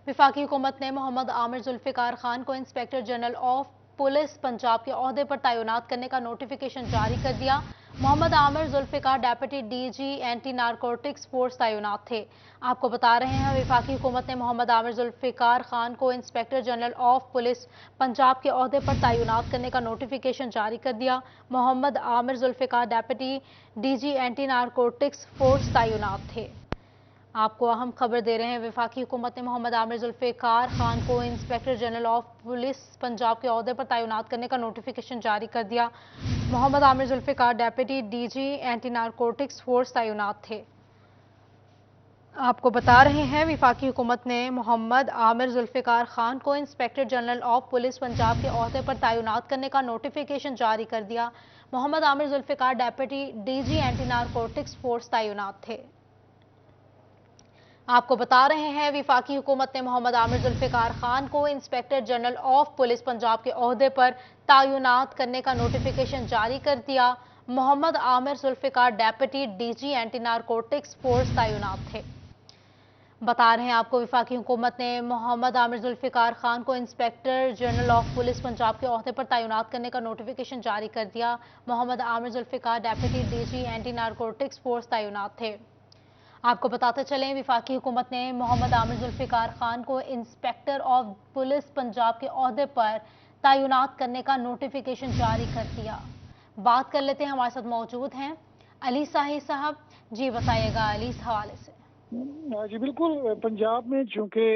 वफाकी हुकूमत ने मोहम्मद आमिर जुल्फिकार खान को inspector general of police Punjab के ओहदे पर तैनात करने का नोटिफिकेशन जारी कर दिया। Mohammad Aamir Zulfiqar deputy DG anti narcotics force तैनात थे। आपको बता रहे हैं, वफाकी हुकूमत ने मोहम्मद आमिर जुल्फिकार खान को inspector general of police Punjab के ओहदे पर तैनात करने का नोटिफिकेशन जारी कर दिया। Mohammad Aamir Zulfiqar deputy DG anti narcotics force तैनात थे। आपको अहम खबर दे रहे हैं, वफाकी हुकूमत ने मोहम्मद आमिर जुल्फिकार खान को inspector general of police Punjab के ओहदे पर तैनात करने का नोटिफिकेशन जारी कर दिया। Mohammad Aamir Zulfiqar deputy DG anti narcotics force तैनात थे। आपको बता रहे हैं, वफाकी हुकूमत ने मोहम्मद आमिर जुल्फिकार खान को inspector general of police Punjab के ओहदे पर तैनात करने का नोटिफिकेशन जारी कर दिया। Mohammad Aamir Zulfiqar deputy DG anti narcotics force तैनात थे। आपको बता रहे हैं, वफाकी हुकूमत ने मोहम्मद आमिर जुल्फिकार खान को inspector general of police Punjab के ओहदे पर तैनात करने का नोटिफिकेशन जारी कर दिया। Mohammad Aamir Zulfiqar deputy DG anti narcotics force तैनात थे। बता रहे हैं आपको, वफाकी हुकूमत ने मोहम्मद आमिर जुल्फिकार खान को inspector general of police Punjab के ओहदे पर तैनात करने का नोटिफिकेशन जारी कर दिया। Mohammad Aamir Zulfiqar deputy DG anti narcotics force तैनात थे। आपको बताते चलें, वफाकी हुकूमत ने मोहम्मद आमिर जुल्फिकार खान को इंस्पेक्टर ऑफ पुलिस पंजाब के ओहदे पर तैनात करने का नोटिफिकेशन जारी कर दिया। बात कर लेते हैं, हमारे साथ मौजूद हैं अली साही साहब। जी बताइएगा अली, इस हवाले से। जी बिल्कुल। पंजाब में चूंकि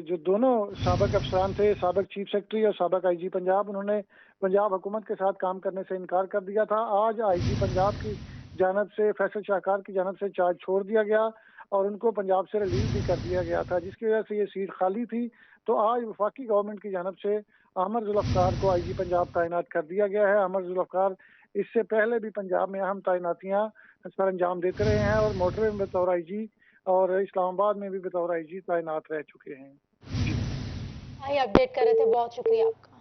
जो दोनों साबिक अफसरान थे, साबिक चीफ सेक्रेटरी और साबिक आईजी पंजाब, उन्होंने पंजाब हुकूमत के साथ काम करने से इनकार कर दिया था। आज आईजी पंजाब की जानब से, फैसल शाहकार की जानब से चार्ज छोड़ दिया गया और उनको पंजाब से रिलीज भी कर दिया गया था, जिसकी वजह से ये सीट खाली थी। तो आज वफाकी गवर्नमेंट की जानब से अहमद जुल्फकार को आईजी पंजाब तैनात कर दिया गया है। अहमद जुल्फकार इससे पहले भी पंजाब में अहम तैनातियां सर अंजाम देते रहे हैं और मोटरवे में बतौर आईजी और इस्लामाबाद में भी बतौर आईजी तैनात रह चुके हैं। भाई अपडेट कर रहे थे, बहुत शुक्रिया आपका।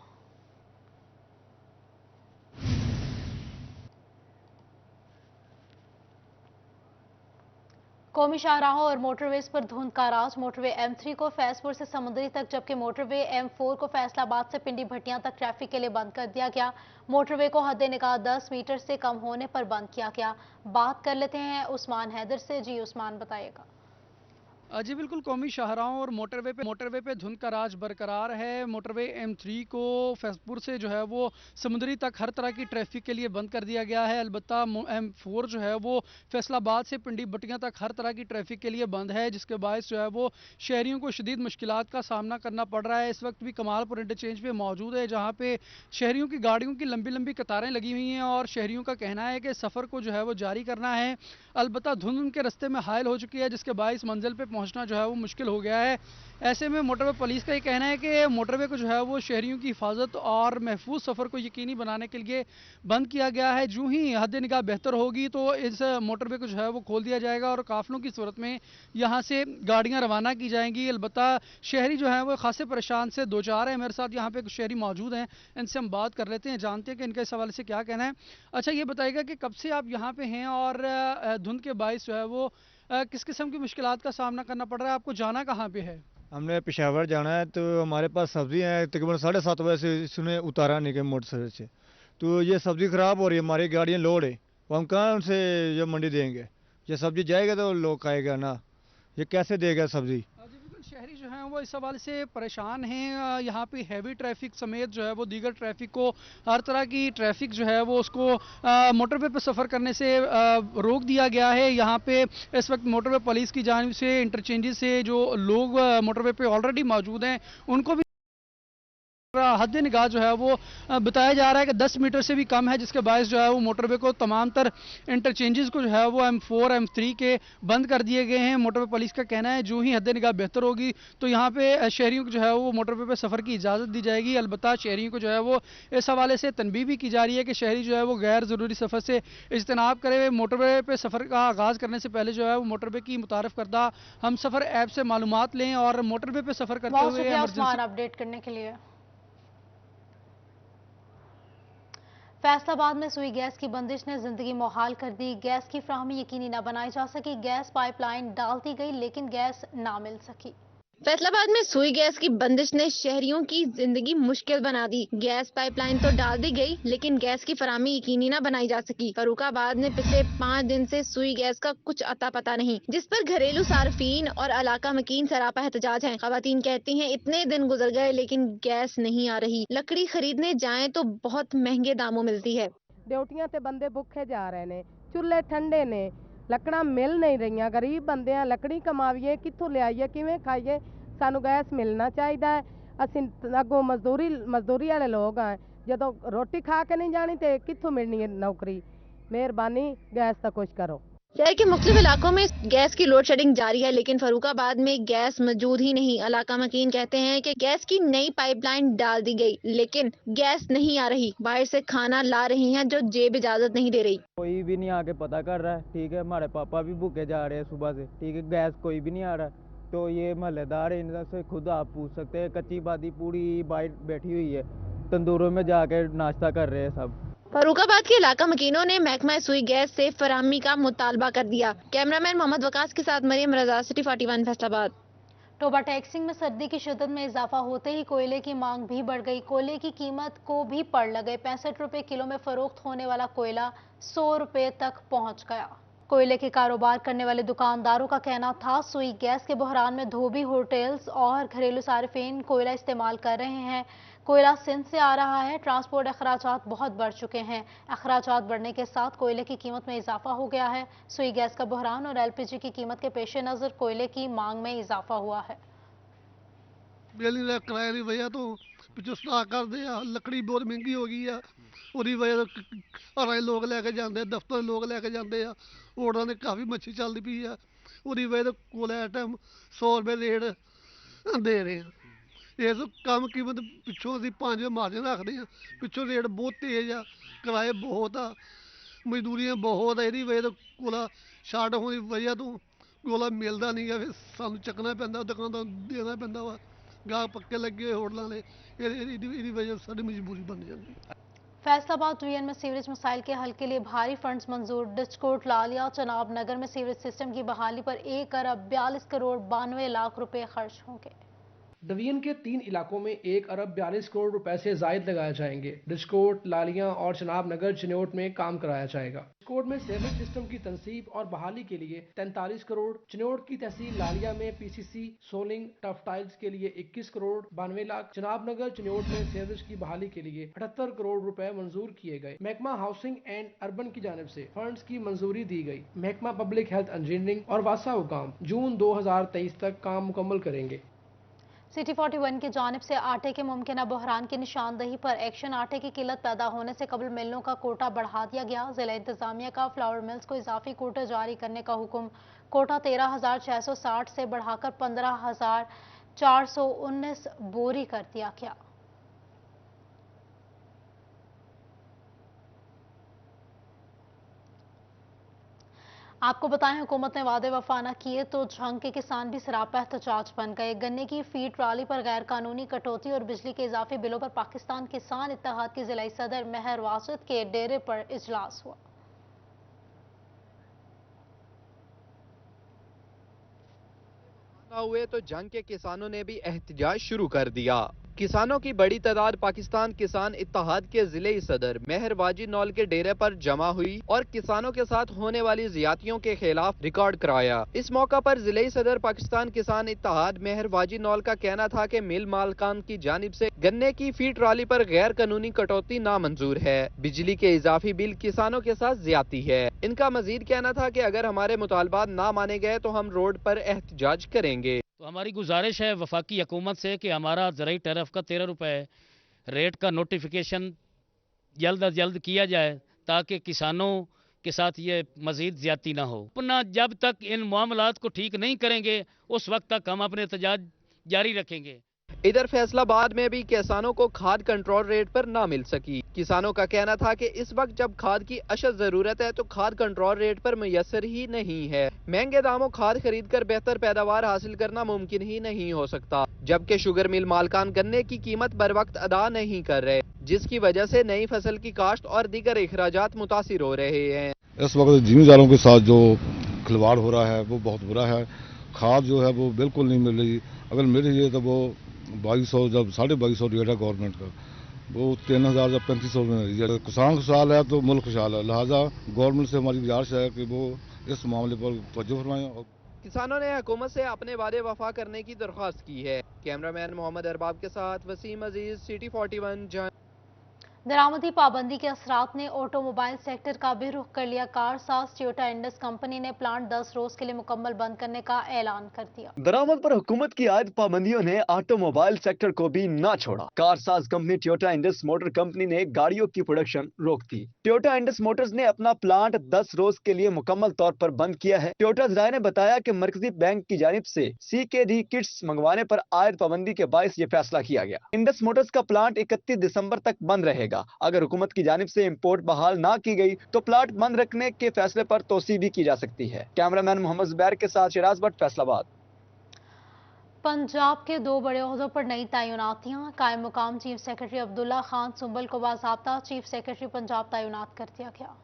कौमी शाहराहों और मोटरवेज पर धुंध का राज। मोटरवे M3 को फैजपुर से समुद्री तक, जबकि मोटरवे M4 को फैसलाबाद से पिंडी भट्टियां तक ट्रैफिक के लिए बंद कर दिया गया। मोटरवे को हद निगाह 10 मीटर से कम होने पर बंद किया गया। बात कर लेते हैं उस्मान हैदर से। जी उस्मान बताइएगा। जी बिल्कुल, कौमी शाहराहों और मोटरवे पे धुंध का राज बरकरार है। मोटरवे M3 को फैजपुर से जो है वो समुद्री तक हर तरह की ट्रैफिक के लिए बंद कर दिया गया है। अलबत्ता M4 जो है वो फैसलाबाद से पिंडी बट्टियां तक हर तरह की ट्रैफिक के लिए बंद है, जिसके बायस जो है वो शहरियों को शदीद मुश्किलात का सामना करना पड़ रहा है। इस वक्त भी कमालपुर इंटरचेंज पे मौजूद है, जहाँ पे शहरियों की गाड़ियों की लंबी लंबी कतारें लगी हुई हैं और शहरियों का कहना है कि सफ़र को जो है वो जारी करना है। अलबत्ता धुंध उनके रस्ते में हायल हो चुकी है, जिसके बायस मंजिल पे पहुंचना जो है वो मुश्किल हो गया है। ऐसे में मोटरवे पुलिस का ये कहना है कि मोटरवे को जो है वो शहरियों की हिफाजत और महफूज सफ़र को यकीनी बनाने के लिए बंद किया गया है। जो ही हद निगाह बेहतर होगी तो इस मोटरवे को जो है वो खोल दिया जाएगा और काफिलों की सूरत में यहाँ से गाड़ियाँ रवाना की जाएंगी। अलबत्ता शहरी जो है वो खासे परेशान से दो चार है। मेरे साथ यहाँ पे कुछ शहरी मौजूद हैं, इनसे हम बात कर लेते हैं, जानते हैं कि इनका इस हवाले से क्या कहना है। अच्छा, ये बताइएगा कि कब से आप यहाँ पे हैं और धुंध के बायस जो है वो किस किस्म की मुश्किलात का सामना करना पड़ रहा है? आपको जाना कहाँ पे है? हमने पेशावर जाना है, तो हमारे पास सब्जी है। तकरीबन 7:30 बजे से इसने उतारा नहीं गया मोटरसाइकिल से, तो ये सब्जी खराब हो रही है, हमारी गाड़ियाँ लोड है, तो हम कहाँ उनसे ये मंडी देंगे? ये सब्जी जाएगा तो लोग खाएगा ना, ये कैसे देगा सब्जी? जी बिल्कुल, शहरी जो हैं वो इस हवाले से परेशान हैं। यहाँ पे हैवी ट्रैफिक समेत जो है वो दीगर ट्रैफिक को, हर तरह की ट्रैफिक जो है वो उसको मोटरवे पे सफ़र करने से रोक दिया गया है। यहाँ पे इस वक्त मोटरवे पुलिस की जानिब से इंटरचेंजेस से जो लोग मोटरवे पे ऑलरेडी मौजूद हैं उनको भी हद निगाह जो है वो बताया जा रहा है कि 10 मीटर से भी कम है, जिसके बायस जो है वो मोटरवे को तमाम तर इंटरचेंजेस को जो है वो M4 M3 के बंद कर दिए गए हैं। मोटरवे पुलिस का कहना है जो ही हद निगाह बेहतर होगी तो यहाँ पे शहरियों को जो है वो मोटरवे पे सफ़र की इजाज़त दी जाएगी। अलबत्ता शहरियों को जो है वो इस हवाले से तनबीह भी की जा रही है कि शहरी जो है वो गैर ज़रूरी सफ़र से इज्तनाब करे। मोटरवे पे सफ़र का आगाज़ करने से पहले जो है वो मोटरवे की मुतारफ़ करदा हम सफ़र ऐप से मालूमात लें और मोटरवे पे सफ़र करते बहुत हुए शुक्रिया उस्मान एमरजेंसी अपडेट करने के लिए। फैसलाबाद में सुई गैस की बंदिश ने जिंदगी मुहाल कर दी। गैस की फ्राहमी यकीनी न बनाई जा सकी। गैस पाइपलाइन डाल दी गई लेकिन गैस ना मिल सकी। फैसलाबाद में सुई गैस की बंदिश ने शहरियों की जिंदगी मुश्किल बना दी। गैस पाइपलाइन तो डाल दी गई, लेकिन गैस की फराहमी यकीनी न बनाई जा सकी। फर्रुखाबाद में पिछले 5 दिन से सुई गैस का कुछ अता पता नहीं, जिस पर घरेलू सार्फिन और इलाका मकीन सरापा एहतजाज हैं। खवातीन कहती हैं इतने दिन गुजर गए लेकिन गैस नहीं आ रही। लकड़ी खरीदने जाएं तो बहुत महंगे दामों मिलती है। ड्यूटियां ते बंदे भुखे जा रहे ने, चुल्हे ठंडे ने, ਲੱਕੜਾਂ ਮਿਲ ਨਹੀਂ ਰਹੀਆਂ। ਗਰੀਬ ਬੰਦੇ ਆ, ਲੱਕੜੀ ਕਮਾਈਏ ਕਿੱਥੋਂ ਲਿਆਈਏ, ਕਿਵੇਂ ਖਾਈਏ? ਸਾਨੂੰ ਗੈਸ ਮਿਲਣਾ ਚਾਹੀਦਾ ਹੈ। ਅਸੀਂ ਅੱਗੋਂ ਮਜ਼ਦੂਰੀ ਵਾਲੇ ਲੋਕ ਆ, ਜਦੋਂ ਰੋਟੀ ਖਾ ਕੇ ਨਹੀਂ ਜਾਣੀ ਤੇ ਕਿੱਥੋਂ ਮਿਲਣੀ ਹੈ ਨੌਕਰੀ? ਮਿਹਰਬਾਨੀ गैस का कुछ करो। शहर के मुख्तलिफ इलाकों में गैस की लोड शेडिंग जारी है, लेकिन फर्रुखाबाद में गैस मौजूद ही नहीं। इलाका मकीन कहते हैं कि गैस की नई पाइपलाइन डाल दी गई, लेकिन गैस नहीं आ रही। बाहर से खाना ला रही हैं जो जेब इजाजत नहीं दे रही। कोई भी नहीं आके पता कर रहा है। ठीक है, हमारे पापा भी भूखे जा रहे हैं सुबह से। ठीक है, गैस कोई भी नहीं आ रहा है। तो ये महल्लेदार है, इनसे खुद आप पूछ सकते हैं। कच्ची बादी पूरी बाइट बैठी हुई है, तंदूरों में जाके नाश्ता कर रहे हैं सब। फर्रुखाबाद के इलाका मकीनों ने महकमा सुई गैस से फराहमी का मुतालबा कर दिया। कैमरामैन मोहम्मद वकास के साथ मरियम रजा, सिटी 41 फैसलाबाद। टोबा टैक्सिंग में सर्दी की शिद्दत में इजाफा होते ही कोयले की मांग भी बढ़ गई। कोयले की कीमत को भी पड़ लगे। 65 रुपए किलो में फरोख्त होने वाला कोयला 100 रुपए तक पहुंच गया। कोयले के कारोबार करने वाले दुकानदारों का कहना था सुई गैस के बहरान में धोबी, होटल्स और घरेलू सार्फिन कोयला इस्तेमाल कर रहे हैं। कोयला सिंध से आ रहा है। ट्रांसपोर्ट अखराजात बहुत बढ़ चुके हैं। अखराजात बढ़ने के साथ कोयले की कीमत में इजाफा हो गया है। सुई गैस का बहरान और एलपीजी की कीमत के पेश नज़र कोयले की मांग में इजाफा हुआ है। बिजली का किराए की वजह तो पिछों स्टाक करते हैं, लकड़ी बहुत महंगी हो गई है। ਉਹਦੀ ਵਜ੍ਹਾ ਹਰਾਂ ਲੋਕ ਲੈ ਕੇ ਜਾਂਦੇ, ਦਫ਼ਤਰ ਲੋਕ ਲੈ ਕੇ ਜਾਂਦੇ ਆ। ਔਰਡਰਾਂ ਨੇ ਕਾਫੀ ਮੱਛੀ ਚੱਲਦੀ ਪਈ ਆ। ਉਹਦੀ ਵਜ੍ਹਾ ਕੋਲ ਇਸ ਟਾਈਮ 100 ਰੁਪਏ ਰੇਟ ਦੇ ਰਹੇ ਆ। ਇਸ ਕੰਮ ਕੀਮਤ ਪਿੱਛੋਂ ਅਸੀਂ 5 ਮਾਰਜਨ ਰੱਖਦੇ ਆ। ਪਿੱਛੋਂ ਰੇਟ ਬਹੁਤ ਤੇਜ਼ ਆ, ਕਿਰਾਏ ਬਹੁਤ ਆ, ਮਜ਼ਦੂਰੀਆਂ ਬਹੁਤ ਆ। ਇਹਦੀ ਵਜ੍ਹਾ ਕੋਲਾ ਸ਼ਾਰਟ ਹੋਣ ਦੀ ਵਜ੍ਹਾ ਤੋਂ ਕੋਲਾ ਮਿਲਦਾ ਨਹੀਂ ਗਾ। ਫਿਰ ਸਾਨੂੰ ਚੱਕਣਾ ਪੈਂਦਾ, ਦੁਕਾਨਦਾਰ ਦੇਣਾ ਪੈਂਦਾ ਵਾ। ਗਾਹਕ ਪੱਕੇ ਲੱਗੇ ਹੋਏ ਹੋਟਲਾਂ ਦੇ, ਇਹਦੀ ਵਜ੍ਹਾ ਸਾਡੀ ਮਜਬੂਰੀ ਬਣ ਜਾਂਦੀ ਹੈ। फैसलाबाद डिवीजन में सीवरेज मसाइल के हल के लिए भारी फंड्स मंजूर। डिस्कोट लालिया चनाब नगर में सीवरेज सिस्टम की बहाली पर 1 अरब 42 करोड़ 92 लाख रुपए खर्च होंगे। डिवीजन के 3 इलाकों में 1 अरब 42 करोड़ रुपए से जायद लगाए जाएंगे। डिस्कोट, लालिया और चनाब नगर चिन्योट में काम कराया जाएगा। डिस्कोट में सीवरेज सिस्टम की तनसीब और बहाली के लिए 43 करोड़, चिन्योट की तहसील लालिया में पीसीसी, सोलिंग, टफ टाइल्स के लिए 21 करोड़ 92 लाख, चनाब नगर चिन्योट में सीवरेज की बहाली के लिए 78 करोड़ रुपए मंजूर किए गए। महकमा हाउसिंग एंड अर्बन की जानिब से फंड्स की मंजूरी दी गई। महकमा पब्लिक हेल्थ इंजीनियरिंग और वासा हुकाम जून 2023 तक काम मुकम्मल करेंगे। सिटी 41 की जानिब से आटे के मुमकिन बहरान की निशानदही पर एक्शन। आटे की किल्लत पैदा होने से कबल मिलों का कोटा बढ़ा दिया गया। जिला इंतजामिया का फ्लावर मिल्स को इजाफी कोटा जारी करने का हुक्म। कोटा 13,660 से बढ़ाकर 15,419 बोरी कर दिया गया। आपको बताएं, हुकूमत ने वादे वफा न किए तो झंग के किसान भी सरापा एहतजाज बन गए। गन्ने की फीड ट्राली पर गैर कानूनी कटौती और बिजली के इजाफी बिलों पर पाकिस्तान किसान इत्तेहाद के जिला सदर मेहर वासिद के डेरे पर इजलास हुआ। हुए तो जंग के किसानों ने भी एहतजाज शुरू कर दिया। किसानों की बड़ी तादाद पाकिस्तान किसान इत्तेहाद के जिले सदर मेहर वाजी नौल के डेरे पर जमा हुई और किसानों के साथ होने वाली ज्यादतियों के खिलाफ रिकॉर्ड कराया। इस मौका पर जिले सदर पाकिस्तान किसान इत्तेहाद मेहर वाजी नौल का कहना था कि मिल मालकान की जानिब से गन्ने की फी ट्राली पर गैर कानूनी कटौती नामंजूर है। बिजली के इजाफी बिल किसानों के साथ ज्यादती है। इनका मजीद कहना था कि अगर हमारे मुतालबात ना माने गए तो हम रोड पर एहतजाज करेंगे। तो हमारी गुजारिश है वफाकी हुकूमत से कि हमारा ज़राई टैरिफ का 13 रुपए रेट का नोटिफिकेशन जल्द अज जल्द किया जाए ताकि किसानों के साथ ये मजीद ज्यादती ना हो। अपना जब तक इन मामलात को ठीक नहीं करेंगे उस वक्त तक हम अपने एहतजाज जारी रखेंगे। इधर फैसलाबाद में भी किसानों को खाद कंट्रोल रेट पर ना मिल सकी। किसानों का कहना था कि इस वक्त जब खाद की अशद जरूरत है तो खाद कंट्रोल रेट पर मुयस्सर ही नहीं है। महंगे दामों खाद खरीद कर बेहतर पैदावार हासिल करना मुमकिन ही नहीं हो सकता, जबकि शुगर मिल मालकान गन्ने की कीमत बर वक्त अदा नहीं कर रहे, जिसकी वजह से नई फसल की काश्त और दीगर अखराजात मुतासिर हो रहे हैं। इस वक्त जिम्मेदारों के साथ जो खिलवाड़ हो रहा है वो बहुत बुरा है। खाद जो है वो बिल्कुल नहीं मिल रही। अगर मेरे लिए तो वो 2200 जब 2250 रेट है गवर्नमेंट का, वो 3000 या 3500 में है। अगर किसान खुशहाल है तो मुल्क खुशहाल है। लिहाजा गवर्नमेंट से हमारी गुजारिश है कि वो इस मामले पर तवज्जो फरमाएं। किसानों ने हुकूमत से अपने वादे वफा करने की दरख्वास्त की है। कैमरामैन मोहम्मद अरबाब के साथ वसीम अजीज, सिटी 41 जंग। दरामदी पाबंदी के असरात ने ऑटोमोबाइल सेक्टर का भी रुख कर लिया। कारसाज टोयोटा इंडस कंपनी ने प्लांट 10 रोज के लिए मुकम्मल बंद करने का ऐलान कर दिया। दरामद पर हुकूमत की आयद पाबंदियों ने ऑटोमोबाइल सेक्टर को भी ना छोड़ा। Karsaz company Toyota Indus motor company ने गाड़ियों की प्रोडक्शन रोक दी। टोयोटा इंडस मोटर्स ने अपना प्लांट 10 रोज के लिए मुकम्मल तौर पर बंद किया है। टोयोटा जराये ने बताया कि मरकजी बैंक की जानिब से CKD किट्स मंगवाने पर आयद पाबंदी के बायस ये फैसला किया गया। इंडस मोटर्स का प्लांट 31 दिसंबर तक बंद रहेगा। अगर हुकूमत की जानिब से इंपोर्ट बहाल ना की गई तो प्लांट बंद रखने के फैसले पर तोसी भी की जा सकती है। कैमरामैन मोहम्मद जुबैर के साथ शिराज भट्ट, फैसलाबाद। पंजाब के 2 बड़े ओहदों पर नई तैनातियां। कायम मुकाम चीफ सेक्रेटरी अब्दुल्ला खान सुंबल को बाज़ाब्ता चीफ सेक्रेटरी पंजाब तैनात कर दिया गया।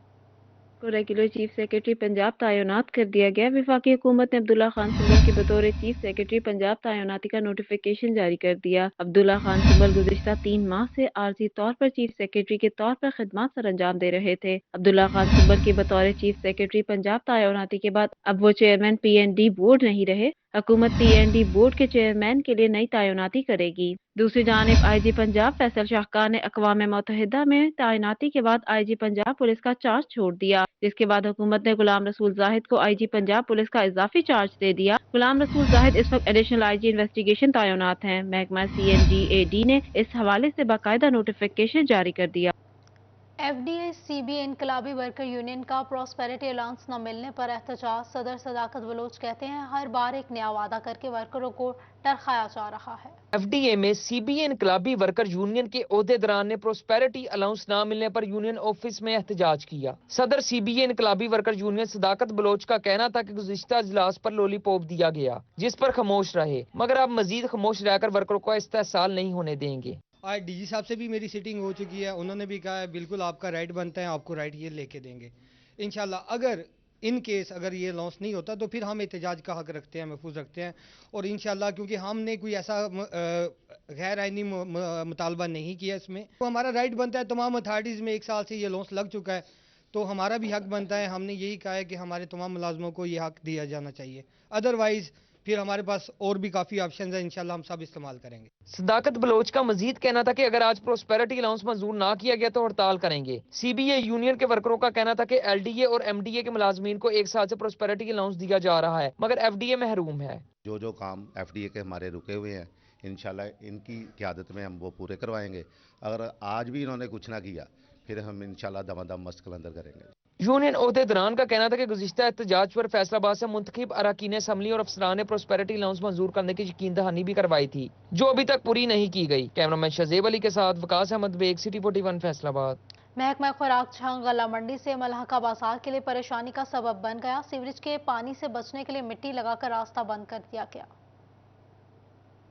को रेगुलर चीफ सेक्रेटरी पंजाब तैनात कर दिया गया। वफाकी हुकूमत ने अब्दुल्ला खान सुंबल की बतौर चीफ सेक्रेटरी पंजाब तैनाती का नोटिफिकेशन जारी कर दिया। अब्दुल्ला खान सुंबल गुज़िश्ता 3 माह से आर्जी तौर पर चीफ सेक्रेटरी के तौर पर खिदमत सर अंजाम दे रहे थे। अब्दुल्ला खान सुंबल की बतौर चीफ सेक्रेटरी पंजाब तैनाती के बाद अब वो चेयरमैन PND बोर्ड नहीं रहे। हुकूमत PND बोर्ड के चेयरमैन के लिए नई तैनाती करेगी। दूसरी जानिब IG पंजाब फैसल शाहकार ने अक़वाम मुत्तहिदा में तैनाती के बाद IG पंजाब पुलिस का चार्ज छोड़ दिया, जिसके बाद हुकूमत ने गुलाम रसूल जाहिद को IG पंजाब पुलिस का इजाफी चार्ज दे दिया। गुलाम रसूल जाहिद इस वक्त एडिशनल IG इन्वेस्टिगेशन तैनात हैं। महकमा CNGAD ने इस हवाले से बाकायदा नोटिफिकेशन जारी कर दिया। FDA CBA इनकलाबी वर्कर यूनियन का प्रॉस्पेरिटी अलाउंस न मिलने पर एहतजाज। सदर सदाकत बलोच कहते हैं हर बार एक नया वादा करके वर्करों को टरखाया जा रहा है। FDA में CBA इनकलाबी वर्कर यूनियन के ओहदेदारान ने प्रॉस्पेरिटी अलाउंस न मिलने पर यूनियन ऑफिस में एहतजाज किया। सदर CBA इनकलाबी वर्कर यूनियन सदाकत बलोच का कहना था कि गुज़िश्ता इजलास पर लॉलीपॉप दिया गया, जिस पर खामोश रहे, मगर अब मजीद खामोश रहकर वर्करों को इस्तेहसाल नहीं होने देंगे। आज DG साहब से भी मेरी सीटिंग हो चुकी है, उन्होंने भी कहा है बिल्कुल आपका राइट बनता है, आपको राइट ये लेके देंगे इंशाल्लाह। अगर इन केस अगर ये लॉन्च नहीं होता तो फिर हम एहतजाज का हक रखते हैं, महफूज रखते हैं। और इंशाल्लाह क्योंकि हमने कोई ऐसा गैर आइनी मुतालबा नहीं किया इसमें, तो हमारा राइट बनता है। तमाम अथॉरिटीज़ में 1 साल से ये लॉन्च लग चुका है, तो हमारा भी हक बनता है। हमने यही कहा है कि हमारे तमाम मुलाजमों को ये हक दिया जाना चाहिए। अदरवाइज़ फिर हमारे पास और भी काफ़ी ऑप्शन है, इंशाल्लाह हम सब इस्तेमाल करेंगे। सदाकत बलोच का मजीद कहना था कि अगर आज प्रॉस्पेरिटी अलाउंस मंजूर ना किया गया तो हड़ताल करेंगे। CBA यूनियन के वर्करों का कहना था कि LDA और MDA के मुलाजमीन को 1 साल से प्रॉस्पेरिटी अलाउंस दिया जा रहा है, मगर FDA महरूम है। जो काम FDA के हमारे रुके हुए हैं, इंशाल्लाह इनकी क़यादत में हम वो पूरे करवाएंगे। अगर आज भी इन्होंने कुछ ना किया फिर हम इंशाल्लाह दमादम मस्त कलंदर करेंगे। यूनियन ओहदेदारान का कहना था कि गुज़िश्ता एहतजाज पर फैसलाबाद से मुंतखब अरकान असम्बली और अफसरान ने प्रॉस्पेरिटी अलाउंस मंजूर करने की यकीन दहानी भी करवाई थी, जो अभी तक पूरी नहीं की गई। कैमरामैन शहजेब अली के साथ वकास अहमद बेग, सिटी 41 फैसलाबाद। महकमा खुराक झंग गला मंडी से मलहका बाजार के लिए परेशानी का सबब बन गया। सीवरेज के पानी से बचने के लिए मिट्टी लगाकर रास्ता बंद कर दिया गया।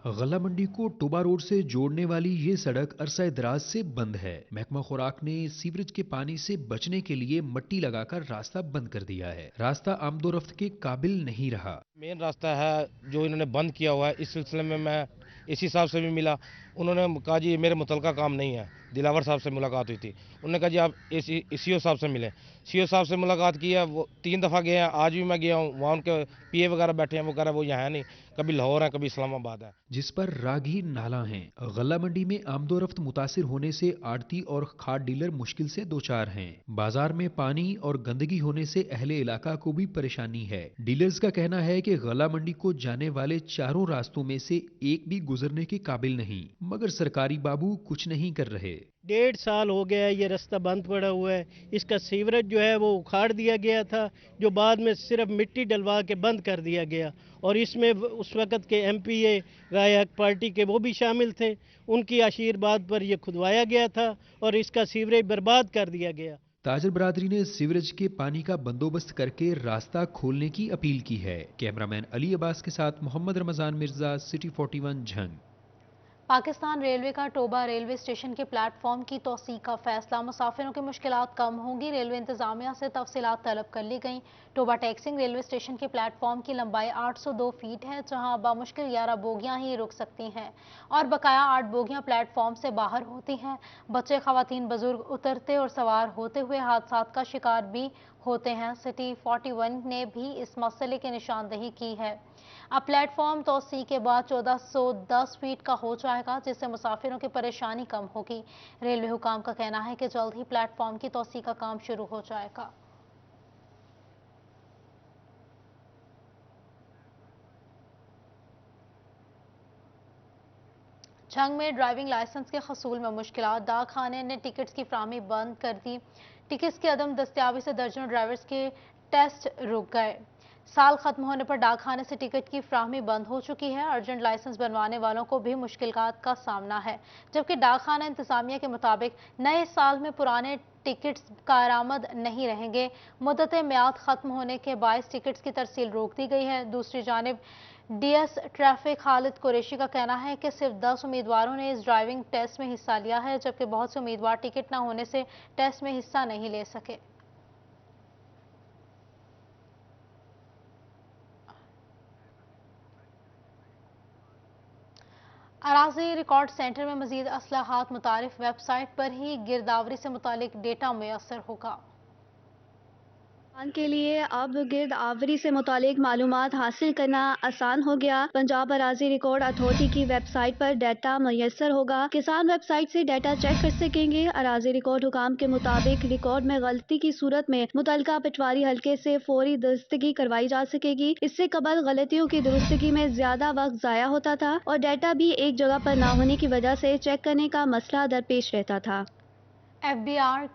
गला मंडी को टोबा रोड से जोड़ने वाली ये सड़क अरसा दराज से बंद है। महकमा खुराक ने सीवरेज के पानी से बचने के लिए मट्टी लगाकर रास्ता बंद कर दिया है। रास्ता आमदोरफ्त के काबिल नहीं रहा। मेन रास्ता है जो इन्होंने बंद किया हुआ है। इस सिलसिले में मैं इसी साहब से भी मिला, उन्होंने कहा जी मेरे मुतलका काम नहीं है। दिलावर साहब से मुलाकात हुई थी, उन्होंने कहा जी आप CO साहब से मिले। CO साहब से मुलाकात की है, वो 3 दफ़ा गए हैं, आज भी मैं गया हूँ। वहाँ उनके PA वगैरह बैठे हैं, वो कह रहे हैं वो यहाँ है नहीं, कभी लाहौर है कभी इस्लामाबाद है। जिस पर रागी नाला हैं। गला मंडी में आमदोरफ्त मुतासिर होने से आड़ती और खाद डीलर मुश्किल से 2-4 हैं। बाजार में पानी और गंदगी होने से अहले इलाका को भी परेशानी है। डीलर्स का कहना है कि गला मंडी को जाने वाले 4 रास्तों में से एक भी गुजरने के काबिल नहीं, मगर सरकारी बाबू कुछ नहीं कर रहे। 1.5 साल हो गया है ये रास्ता बंद पड़ा हुआ है। इसका सीवरेज जो है वो उखाड़ दिया गया था, जो बाद में सिर्फ मिट्टी डलवा के बंद कर दिया गया। और इसमें उस वक़्त के MPA राय पार्टी के वो भी शामिल थे, उनकी आशीर्वाद पर यह खुदवाया गया था और इसका सीवरेज बर्बाद कर दिया गया। ताजर बरादरी ने सीवरेज के पानी का बंदोबस्त करके रास्ता खोलने की अपील की है। कैमरामैन अली अब्बास के साथ मोहम्मद रमजान मिर्जा, सिटी 41 झंग। पाकिस्तान रेलवे का टोबा रेलवे स्टेशन के प्लेटफॉर्म की तोसी का फैसला। मुसाफिरों की मुश्किलात कम होंगी। रेलवे इंतजामिया से तफसीलात तलब कर ली गई। टोबा टैक्सिंग रेलवे स्टेशन के प्लेटफॉर्म की लंबाई 802 फीट है, जहां बामुश्किल 11 बोगियां ही रुक सकती हैं और बकाया 8 बोगियां प्लेटफॉर्म से बाहर होती हैं। बच्चे, खवातीन, बुजुर्ग उतरते और सवार होते हुए हादसात का शिकार भी होते हैं। सिटी 41 ने भी इस मसले की निशानदेही की है। अब प्लेटफॉर्म तोसी के बाद 1410 फीट का हो जाएगा, जिससे मुसाफिरों की परेशानी कम होगी। रेलवे हुकाम का कहना है कि जल्द ही प्लेटफॉर्म की तोसी का काम शुरू हो जाएगा। झंग में ड्राइविंग लाइसेंस के हसूल में मुश्किलात। डाक खाने ने टिकट्स की फराहमी बंद कर दी। टिकट्स की अदम दस्तयाबी से दर्जनों ड्राइवर्स के टेस्ट रुक गए। साल खत्म होने पर डाक खाने से टिकट की फराहमी बंद हो चुकी है। अर्जेंट लाइसेंस बनवाने वालों को भी मुश्किलात का सामना है, जबकि डाक खाना इंतजामिया के मुताबिक नए साल में पुराने टिकट्स कारआमद नहीं रहेंगे। मुद्दत म्याद खत्म होने के बायस टिकट्स की तरसील रोक दी गई है। दूसरी जानिब डीएस ट्रैफिक खालिद कुरैशी का कहना है कि सिर्फ 10 उम्मीदवारों ने इस ड्राइविंग टेस्ट में हिस्सा लिया है, जबकि बहुत से उम्मीदवार टिकट न होने से टेस्ट में हिस्सा नहीं ले सके। अराजी रिकॉर्ड सेंटर में मजीद असलाहात मुतारिफ वेबसाइट पर ही गिरदावरी से मुतालिक डेटा मुयस्सर होगा। के लिए अब गिरदावरी से मुतालिक मालूमात हासिल करना आसान हो गया। पंजाब अराजी रिकॉर्ड अथॉरिटी की वेबसाइट पर डाटा मुयस्सर होगा। किसान वेबसाइट से डाटा चेक कर सकेंगे। अराजी रिकॉर्ड हुकाम के मुताबिक रिकॉर्ड में गलती की सूरत में मुतलका पटवारी हल्के से फौरी दुरुस्तगी करवाई जा सकेगी। इससे कबल गलतियों की दुरुस्तगी में ज्यादा वक्त जाया होता था और डाटा भी एक जगह पर न होने की वजह से चेक करने का मसला दरपेश रहता था। FBI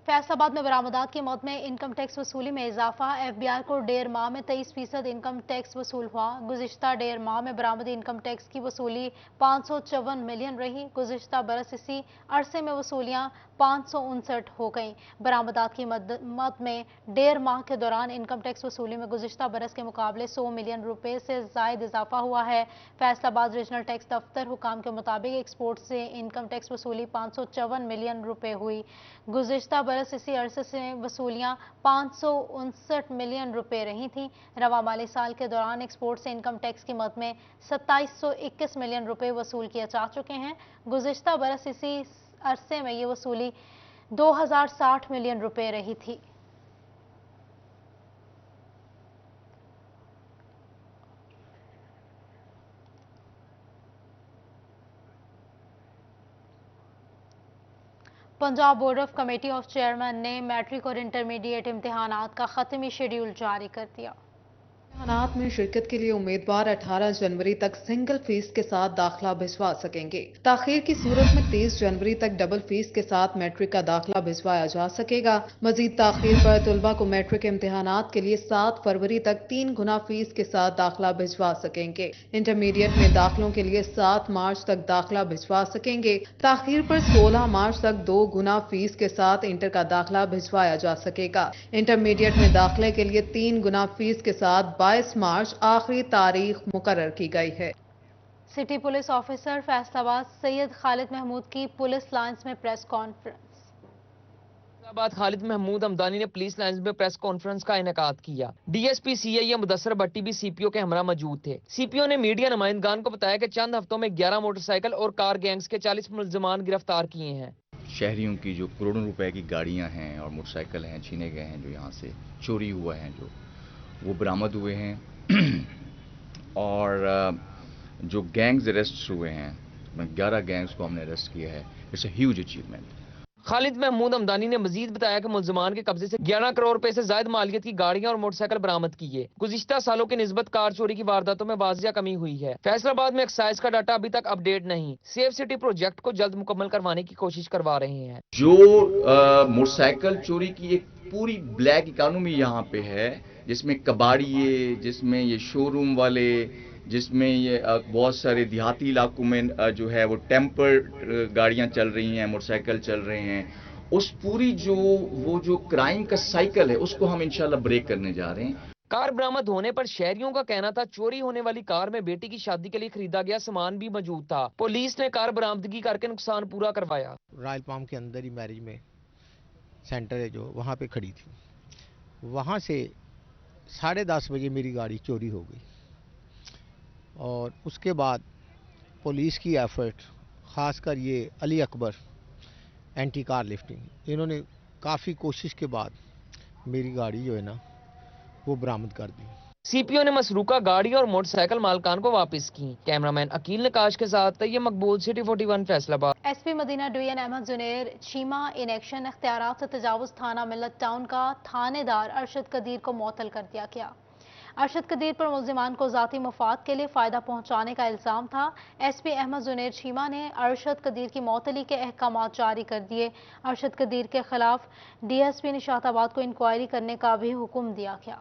फैसलाबाद में बरामदात की मौत में इनकम टैक्स वसूली में इजाफा। FBI को 1.5 माह में 23% इनकम टैक्स वसूल हुआ। गुज़िश्ता 1.5 माह में बरामद इनकम टैक्स की वसूली 554 मिलियन रही। गुज़िश्ता बरस इसी अरसे में वसूलियाँ 559 हो गईं। बरामदात की मद में 1.5 माह के दौरान इनकम टैक्स वसूली में गुज़िश्ता बरस के मुकाबले 100 मिलियन रुपए से जायद इजाफा हुआ है। फैसलाबाद रीजनल टैक्स दफ्तर हुकाम के मुताबिक एक्सपोर्ट से इनकम टैक्स वसूली 554 मिलियन रुपए हुई। गुज़िश्ता बरस इसी अरसे से वसूलियाँ 559 मिलियन रुपए रही थीं। रवा माली साल के दौरान एक्सपोर्ट से इनकम टैक्स की मद में 2721 मिलियन रुपए वसूल किए जा चुके हैं। गुज़िश्ता बरस इसी अरसे में ये वसूली 2060 मिलियन रुपए रही थी। Punjab board of committee of chairman ने मैट्रिक और इंटरमीडिएट इम्तिहानात का ख़त्मी शेड्यूल जारी कर दिया। इम्तिहानात में शिरकत के लिए उम्मीदवार 18 जनवरी तक सिंगल फीस के साथ दाखिला भिजवा सकेंगे। ताखीर की सूरत में 30 जनवरी तक डबल फीस के साथ मैट्रिक का दाखिला भिजवाया जा सकेगा। मजीद ताखीर पर तलबा को मैट्रिक इम्तिहानात के लिए 7 फरवरी तक 3 गुना फीस के साथ दाखिला भिजवा सकेंगे। इंटरमीडिएट में दाखिलों के लिए 7 मार्च तक दाखिला भिजवा सकेंगे। ताखीर पर 16 मार्च तक 2 गुना फीस के साथ इंटर का दाखिला भिजवाया जा सकेगा। इंटरमीडिएट में दाखिले के लिए 3 गुना फीस के साथ 22 मार्च आखिरी तारीख मुकर्रर की गई है। City police officer Faisalabad Syed Khalid Mahmood की पुलिस लाइंस में प्रेस कॉन्फ्रेंस। फैसलाबाद खालिद महमूद हमदानी ने पुलिस लाइंस में प्रेस कॉन्फ्रेंस का इनेकाद किया। डीएसपी सीआईए मुदस्सर भट्टी भी सीपीओ के हमरा मौजूद थे। सीपीओ ने मीडिया नुमाइंदगान को बताया कि चंद हफ्तों में 11 मोटरसाइकिल और कार गैंग्स के 40 मुलजमान गिरफ्तार किए हैं। शहरियों की जो करोड़ों रुपए की गाड़ियां हैं और मोटरसाइकिल हैं छीने गए हैं, जो यहाँ से चोरी हुआ है, जो वो बरामद हुए हैं और जो गैंग्स अरेस्ट हुए हैं, 11 गैंग्स को हमने अरेस्ट किया है। It's a huge achievement. Khalid Mahmood Hamdani ने मजीद बताया कि मुलजमान के कब्जे से 11 करोड़ रुपए से ज्यादा मालियत की गाड़ियां और मोटरसाइकिल बरामद की है। गुज़िश्ता सालों की निस्बत कार चोरी की वारदातों में वाजिया कमी हुई है। फैसलाबाद में एक्साइज का डाटा अभी तक अपडेट नहीं। सेफ सिटी प्रोजेक्ट को जल्द मुकम्मल करवाने की कोशिश करवा रहे हैं। जो मोटरसाइकिल चोरी की एक पूरी ब्लैक इकोनॉमी यहाँ पे है, जिसमें कबाड़िए, जिसमें ये शोरूम वाले, जिसमें ये बहुत सारे देहाती इलाकों में जो है वो टेम्पर गाड़ियां चल रही हैं, मोटरसाइकिल चल रहे हैं। उस पूरी जो क्राइम का साइकिल है, उसको हम इंशाल्लाह ब्रेक करने जा रहे हैं। कार बरामद होने पर शहरियों का कहना था चोरी होने वाली कार में बेटी की शादी के लिए खरीदा गया सामान भी मौजूद था। पुलिस ने कार बरामदगी करके नुकसान पूरा करवाया। रॉयल पाम के अंदर ही मैरिज में सेंटर है जो, वहाँ पे खड़ी थी। वहाँ से 10:30 बजे मेरी गाड़ी चोरी हो गई और उसके बाद पुलिस की एफर्ट, ख़ासकर ये Ali Akbar anti car lifting, इन्होंने काफ़ी कोशिश के बाद मेरी गाड़ी जो है ना वो बरामद कर दी। सीपीओ ने मसरूका गाड़ी और मोटरसाइकिल मालकान को वापस की। कैमरामैन अकील नकाश के साथ Tayyab Maqbool, city 41 Faisalabad. SP Madina division Ahmad Junair Cheema in action इख्तियारात से तजावुज थाना मिल्लत टाउन का थानेदार अरशद कदीर को मुअत्तल कर दिया गया। अरशद कदीर पर मुल्जिमान को जाती मुफाद के लिए फायदा पहुंचाने का इल्जाम था। एसपी अहमद जुनेर चीमा ने अरशद कदीर की मुअत्तली के अहकाम जारी कर दिए। अरशद कदीर के खिलाफ डीएसपी निशाताबाद को इंक्वायरी करने का भी हुक्म दिया गया।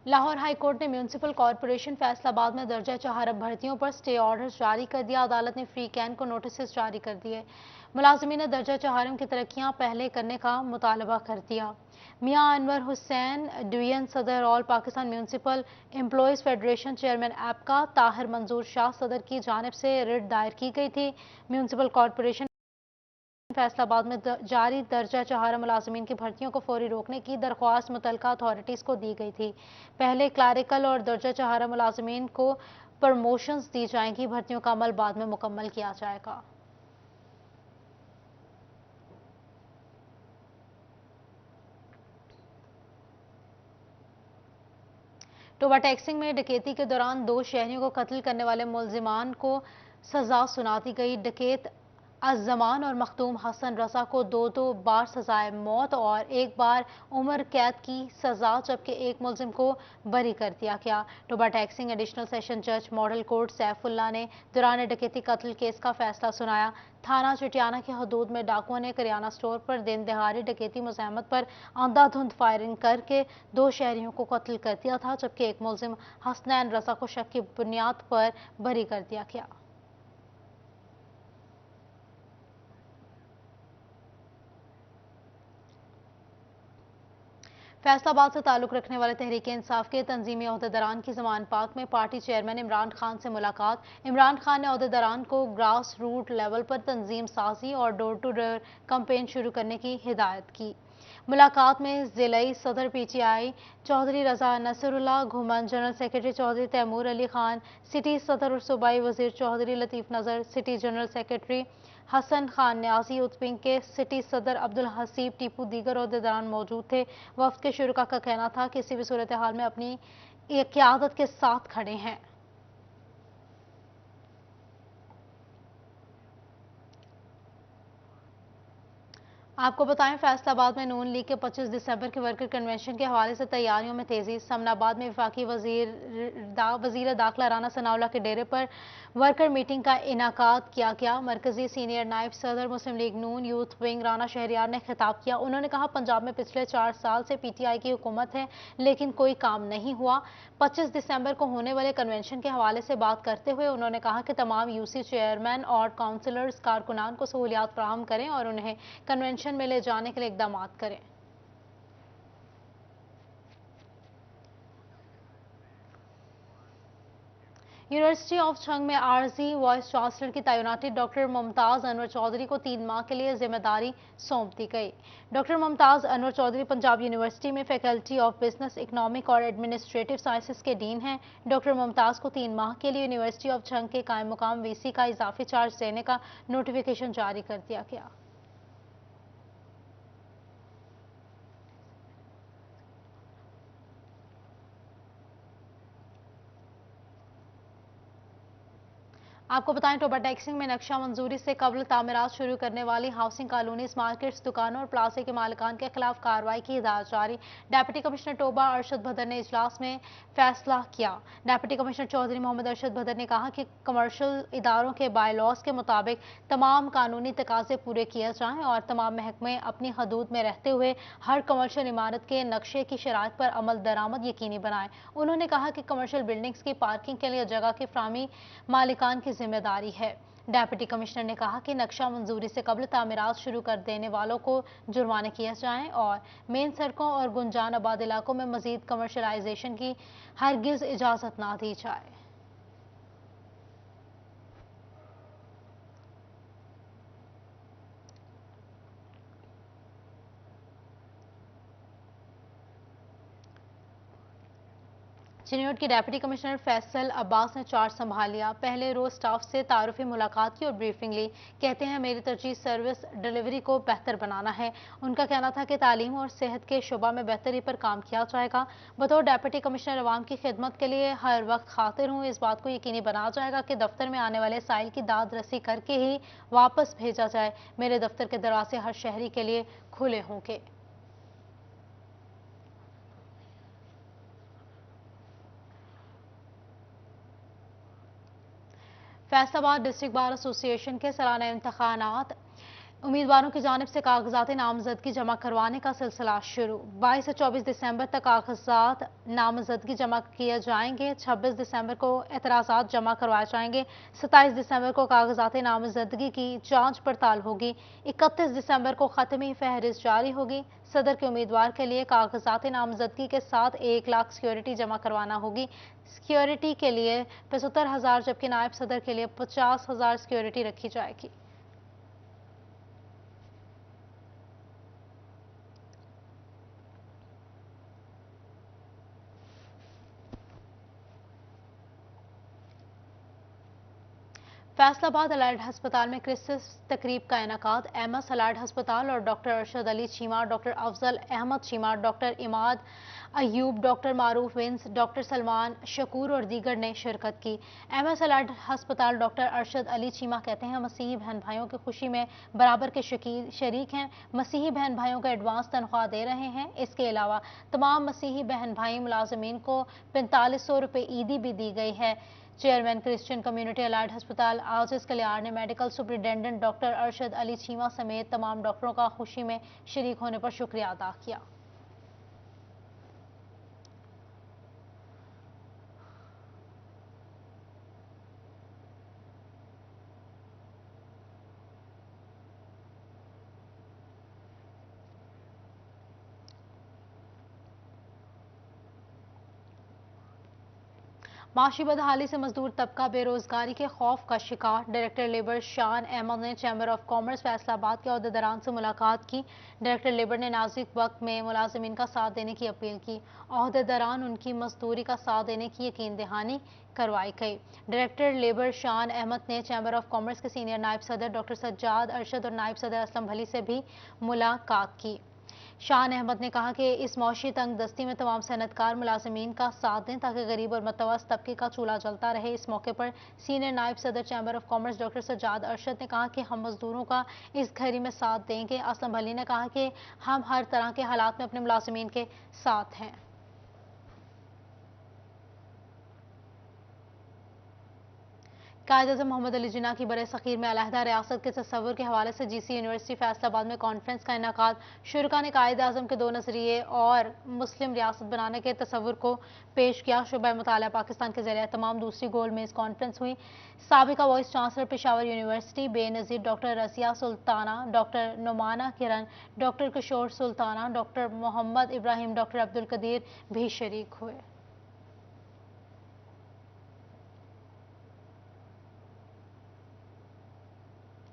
लाहौर हाई कोर्ट ने म्यूनिसिपल कॉरपोरेशन फैसलाबाद में दर्जा चहार भर्तियों पर स्टे ऑर्डर्स जारी कर दिया। अदालत ने फ्री कैन को नोटिस जारी कर दिए। मुलाजिमीन ने दर्जा चहारम की तरक्कियां पहले करने का मुतालबा कर दिया। मियां अनवर हुसैन डिवीजन सदर all Pakistan municipal employees federation chairman ऐपका ताहिर मंजूर शाह सदर की जानिब से रिट दायर की गई थी। म्यूनिसिपल कॉरपोरेशन फैसलाबाद में जारी दर्जा चहार मुलाजमीन की भर्तियों को फौरी रोकने की दरख्वास्त मुतलका अथॉरिटीज़ को दी गई थी। पहले क्लरिकल और दर्जा चहार मुलाजमीन को प्रमोशंस दी जाएंगी। भर्तियों का अमल बाद में मुकम्मल किया जाएगा। टोबा टैक्सिंग में डकैती के दौरान 2 शहरियों को कत्ल करने वाले मुल्जिमान को सजा सुना दी गई। डकैत अज़्ज़मान और मखदूम हसन रजा को 2 बार सजाए मौत और 1 बार उम्र कैद की सजा, जबकि एक मुल्जिम को बरी कर दिया गया। टोबा टैक्सिंग एडिशनल सेशन जज मॉडल कोर्ट सैफुल्ला ने दौरान डकैती कत्ल केस का फैसला सुनाया। थाना चटियाना के हदूद में डाकुओं ने करियाना स्टोर पर दिन दहाड़े डकैती मुज़ाहमत पर अंधाधुंध फायरिंग करके 2 शहरियों को कत्ल कर दिया था, जबकि एक मुल्जिम हसनैन रजा को शक की बुनियाद पर बरी कर दिया गया। फैसलाबाद से ताल्लुक रखने वाले तहरीक इंसाफ के तंजीमी अहदेदारान की जमान पार्क में पार्टी चेयरमैन इमरान खान से मुलाकात। इमरान खान ने अहदेदारान को ग्रास रूट लेवल पर तंजीम साजी और डोर टू डोर कैंपेन शुरू करने की हिदायत की। मुलाकात में जिलाई सदर PTI Chaudhry Raza Nasrullah Ghuman, general secretary Chaudhry Taimur Ali Khan, city सदर और सूबाई वजीर Chaudhry Latif Nazar, city general secretary Hassan Khan Niazi, उत्पिंग के सिटी सदर अब्दुल हसीब टीपू, दीगर अहदेदारान मौजूद थे। वफ्द के शुरा का कहना था कि किसी भी सूरत हाल में अपनी क़यादत के साथ खड़े हैं। आपको बताएं, फैसलाबाद में नून लीग के 25 दिसंबर के वर्कर कन्वेंशन के हवाले से तैयारियों में तेजी। समनाबाद में वफाकी वजीर दाखिला राना सनाउल्लाह के डेरे पर वर्कर मीटिंग का इनाकाद किया गया। मरकजी सीनियर नायब सदर मुस्लिम लीग नून यूथ विंग राना शहरियार ने खिताब किया। उन्होंने कहा, पंजाब में पिछले 4 साल से पीटीआई की हुकूमत है, लेकिन कोई काम नहीं हुआ। 25 दिसंबर को होने वाले कन्वेंशन के हवाले से बात करते हुए उन्होंने कहा कि तमाम यूसी चेयरमैन और काउंसलर्स कारकुनान को सहूलियात फराहम करें और उन्हें कन्वेंशन में ले जाने के लिए इकदाम करें। यूनिवर्सिटी ऑफ छंग में आरजी वाइस चांसलर की तैनाती डॉक्टर मुमताज अनवर चौधरी को 3 माह के लिए जिम्मेदारी सौंप दी गई। डॉक्टर मुमताज अनवर चौधरी पंजाब यूनिवर्सिटी में फैकल्टी ऑफ बिजनेस, इकोनॉमिक और एडमिनिस्ट्रेटिव साइंसेज के डीन हैं। डॉक्टर मुमताज को 3 माह के लिए यूनिवर्सिटी ऑफ छंग के कायम मुकाम वीसी का इजाफी चार्ज देने का नोटिफिकेशन जारी कर दिया गया। आपको बताएं, टोबा टैक्सिंग में नक्शा मंजूरी से कबल तामीरात शुरू करने वाली हाउसिंग कॉलोनीज, मार्केट्स, दुकानों और प्लाजे के मालिकान के खिलाफ कार्रवाई की हिदायत जारी। डिप्टी कमिश्नर टोबा अरशद भदर ने इजलास में फैसला किया। डिप्टी कमिश्नर चौधरी मोहम्मद अरशद भदर ने कहा कि कमर्शियल इदारों के बायलॉज के मुताबिक तमाम कानूनी तकाजे पूरे किए जाएं और तमाम महकमे अपनी हदूद में रहते हुए हर कमर्शियल इमारत के नक्शे की शराइत पर अमल दरामद यकीनी बनाएं। उन्होंने कहा कि कमर्शियल बिल्डिंग्स की पार्किंग के लिए जगह की फराहमी मालिकान की जिम्मेदारी है। डेप्यूटी कमिश्नर ने कहा कि नक्शा मंजूरी से कबल तामीरात शुरू कर देने वालों को जुर्माने किए जाएं और मेन सड़कों और गुंजान आबाद इलाकों में मजीद कमर्शलाइजेशन की हरगिज इजाजत ना दी जाए। चिन्योट के डेप्यूटी कमिश्नर फैसल अब्बास ने चार्ज संभाल लिया। पहले रोज स्टाफ से तारुफी मुलाकात की और ब्रीफिंग ली। कहते हैं मेरी तरजीह सर्विस डिलीवरी को बेहतर बनाना है। उनका कहना था कि तालीम और सेहत के शुबा में बेहतरी पर काम किया जाएगा। बतौर डेप्यूटी कमिश्नर अवाम की खिदमत के लिए हर वक्त खातिर हूँ। इस बात को यकीनी बनाया जाएगा कि दफ्तर में आने वाले साइल की दाद रसी करके ही वापस भेजा जाए। मेरे दफ्तर के दरवाजे हर शहरी के लिए खुले होंगे। फैसलाबाद डिस्ट्रिक्ट बार एसोसिएशन के सालाना इम्तहानात उम्मीदवारों की जानिब से कागजात नामजदगी जमा करवाने का सिलसिला शुरू। 22 से 24 दिसंबर तक कागजात नामजदगी जमा किए जाएंगे। 26 दिसंबर को एतराज़ात जमा करवाए जाएंगे। 27 दिसंबर को कागजात नामजदगी की जांच पड़ताल होगी। 31 दिसंबर को खत्मी फहरिस्त जारी होगी। सदर के उम्मीदवार के लिए कागजात नामजदगी के साथ 1 लाख सिक्योरिटी जमा करवाना होगी। सिक्योरिटी के लिए 75,000 जबकि नायब सदर के लिए 50,000 सिक्योरिटी रखी जाएगी। फैसलाबाद अलाइड अस्पताल में क्रिसमस तकरीब का इनेकाद। एमएस अलाइड अस्पताल और doctor Arshad Ali Cheema, doctor Afzal Ahmad Cheema, doctor Imad Ayub, doctor Maroof Vince, doctor Salman Shakoor और दीगर ने शिरकत की। एमएस अलाइड अस्पताल डॉक्टर अरशद अली चीमा कहते हैं मसीही बहन भाइयों की खुशी में बराबर के शरीक हैं। मसीही बहन भाइयों को एडवांस तनख्वाह दे रहे हैं। इसके अलावा तमाम मसीही बहन भाई मुलाजमीन को 4500 रुपये ईदी भी दी गई है। चेयरमैन क्रिश्चियन कम्युनिटी अलाइड अस्पताल आजिज कल्याण ने medical superintendent doctor Arshad Ali Cheema समेत तमाम डॉक्टरों का खुशी में शरीक होने पर शुक्रिया अदा किया। माशी बदहाली से मजदूर तबका बेरोजगारी के खौफ का शिकार। डायरेक्टर लेबर शान अहमद ने चैम्बर ऑफ कॉमर्स फैसलाबाद के अहदेदारान से मुलाकात की। डायरेक्टर लेबर ने नाजुक वक्त में मुलाजिमीन का साथ देने की अपील की। अहदेदारान उनकी मजदूरी का साथ देने की यकीन दहानी करवाई गई। डायरेक्टर लेबर शान अहमद ने चैम्बर ऑफ कॉमर्स के सीनियर नायब सदर डॉक्टर सज्जाद अरशद और नायब सदर असलम भली से भी मुलाकात की। शान अहमद ने कहा कि इस मौशी तंग दस्ती में तमाम सनतकार मुलाजमीन का साथ दें ताकि गरीब और मतवस्त तबके का चूल्हा जलता रहे। इस मौके पर सीनियर नायब सदर chamber of commerce doctor Sajjad Arshad ने कहा कि हम मजदूरों का इस घड़ी में साथ देंगे। असलम भली ने कहा कि हम हर तरह के हालात में अपने मुलाजमीन के साथ हैं। कायद-ए-आज़म मोहम्मद अली जिन्ना की बरे सग़ीर में अलहदा रियासत के तस्वुर के हवाले से जीसी यूनिवर्सिटी फैसलाबाद में कॉन्फ्रेंस का इनेकाद। शुरा ने कायद-ए-आज़म के 2 नजरिए और मुस्लिम रियासत बनाने के तस्वुर को पेश किया। शुबा मुताला पाकिस्तान के ज़रिए तमाम दूसरी गोल में इस कॉन्फ्रेंस हुई। साबिका vice chancellor Peshawar university Benazir doctor Razia Sultana, doctor Numana Kiran, doctor Kishore Sultana, doctor Mohammad Ibrahim, doctor Abdul Qadeer भी शरीक हुए।